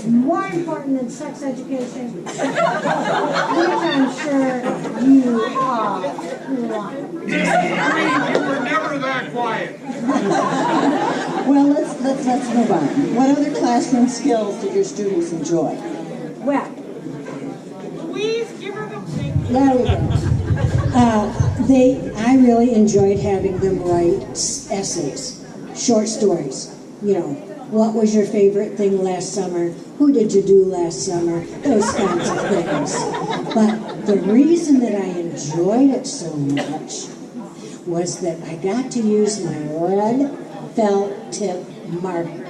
more important than sex education, which I'm sure you all want. You were never that quiet. Well, let's move on. What other classroom skills did your students enjoy? Well, Please give her the thing. there we go. I really enjoyed having them write essays, short stories. You know, what was your favorite thing last summer? Who did you do last summer? Those kinds of things. But the reason that I enjoyed it so much was that I got to use my red felt tip marker.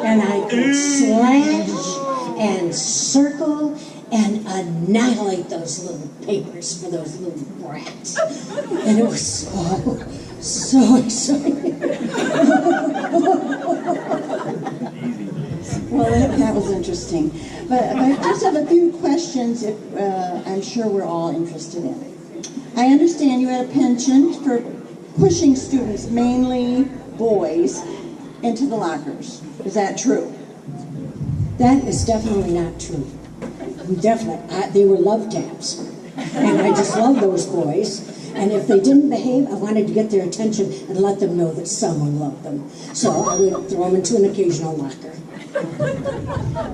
And I could slash and circle and annihilate those little papers for those little brats. And it was so exciting. Well, that was interesting. But I just have a few questions if I'm sure we're all interested in. I understand you had a penchant for pushing students, mainly boys, into the lockers. Is that true? That is definitely not true. Definitely. They were love taps. And I just loved those boys. And if they didn't behave, I wanted to get their attention and let them know that someone loved them. So I would throw them into an occasional locker.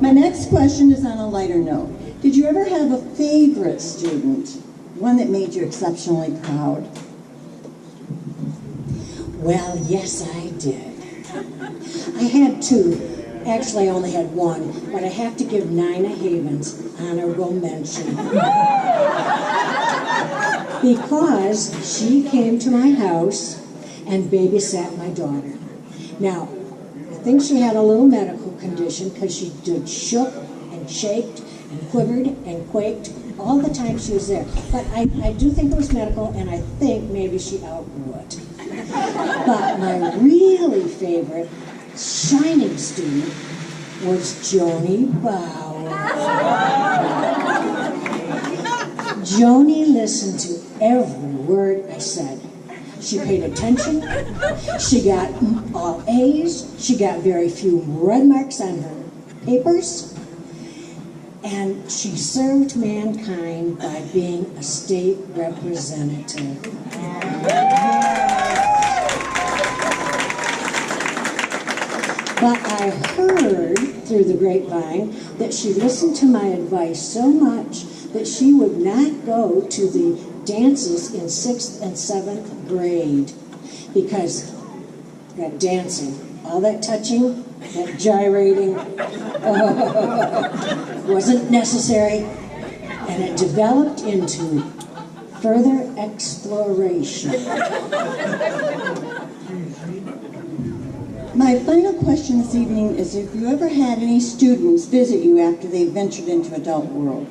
My next question is on a lighter note. Did you ever have a favorite student? One that made you exceptionally proud? Well, yes, I did. I had two. Actually, I only had one, but I have to give Nina Havens honorable mention. Because she came to my house and babysat my daughter. Now, I think she had a little medical condition because she did shook and shaked and quivered and quaked all the time she was there. But I do think it was medical, and I think maybe she outgrew it. But my really favorite shining student was Joni Bauer. Joni listened to every word I said. She paid attention. She got all A's. She got very few red marks on her papers. And she served mankind by being a state representative. But I heard through the grapevine that she listened to my advice so much that she would not go to the dances in 6th and 7th grade because that dancing, all that touching, that gyrating wasn't necessary, and it developed into further exploration. My final question this evening is if you ever had any students visit you after they ventured into adult world.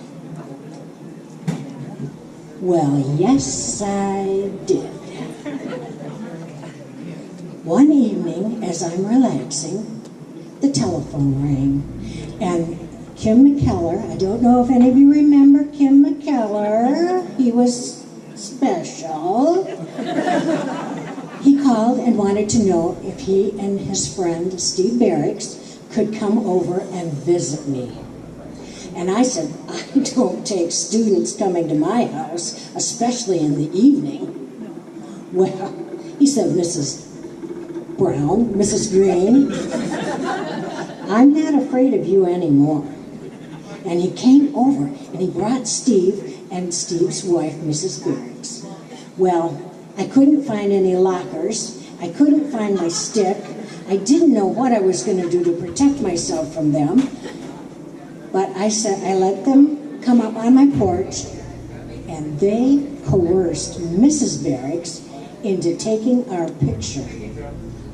Well, yes, I did. One evening, as I'm relaxing, the telephone rang, and Kim McKellar, I don't know if any of you remember Kim McKellar, he was special. He called and wanted to know if he and his friend, Steve Barracks, could come over and visit me. And I said, I don't take students coming to my house, especially in the evening. Well, he said, Mrs. Brown, Mrs. Green, I'm not afraid of you anymore. And he came over and he brought Steve and Steve's wife, Mrs. Biggs. Well, I couldn't find any lockers. I couldn't find my stick. I didn't know what I was going to do to protect myself from them. But I said, I let them come up on my porch, and they coerced Mrs. Barracks into taking our picture.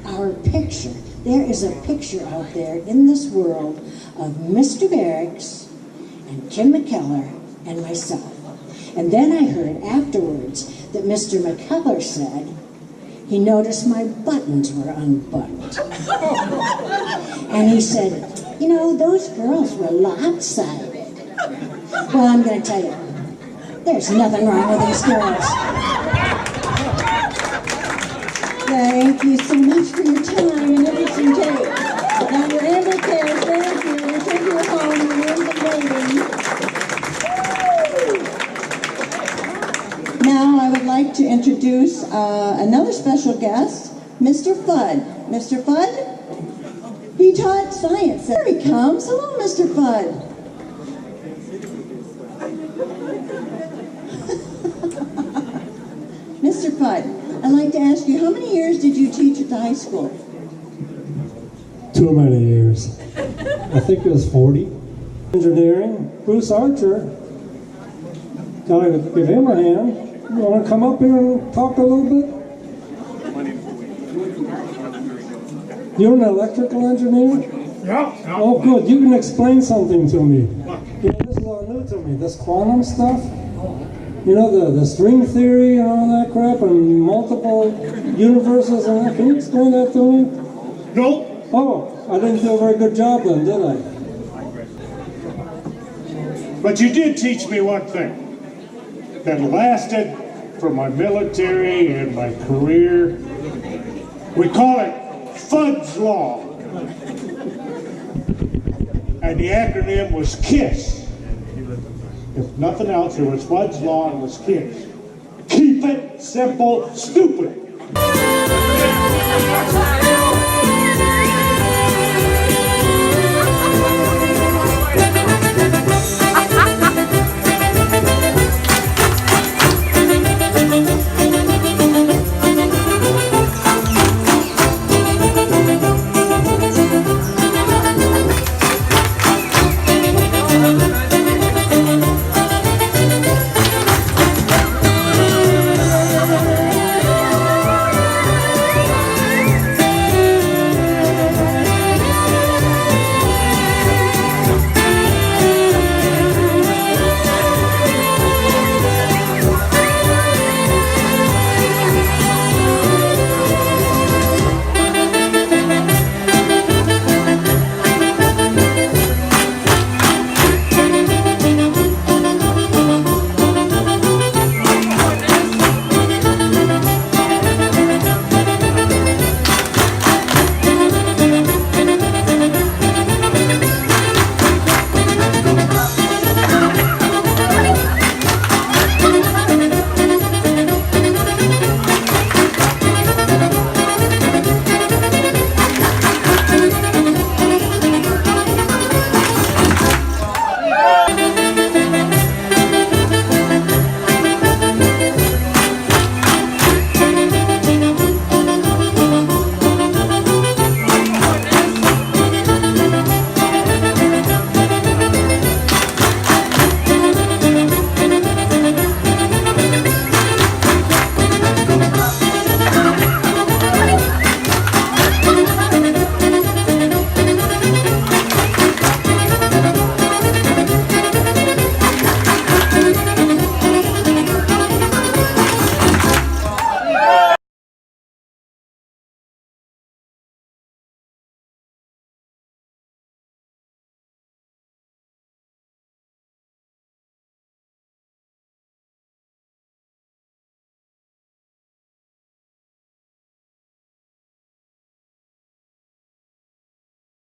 Our picture. There is a picture out there in this world of Mr. Barracks and Kim McKellar and myself. And then I heard afterwards that Mr. McKellar said he noticed my buttons were unbuttoned. And he said, you know, those girls were lopsided. Well, I'm going to tell you, there's nothing wrong with these girls. Thank you so much for your time and interesting take. Now, your Amber Cares, thank you. We'll take you home. The rooms are waiting. Now, I would like to introduce another special guest, Mr. Fudd. Mr. Fudd? He taught science. There he comes. Hello, Mr. Fudd. Mr. Fudd, I'd like to ask you, how many years did you teach at the high school? Too many years. I think it was 40. Engineering, Bruce Archer. Gotta give him a hand. You want to come up here and talk a little bit? You're an electrical engineer? Yeah. Oh, good. You can explain something to me. You know, this is all new to me. This quantum stuff. You know, the string theory and all that crap and multiple universes and that. Can you explain that to me? Nope. Oh, I didn't do a very good job then, did I? But you did teach me one thing that lasted for my military and my career. We call it Fudd's Law. And the acronym was KISS. If nothing else, it was Fudd's Law and it was KISS. Keep it simple, stupid.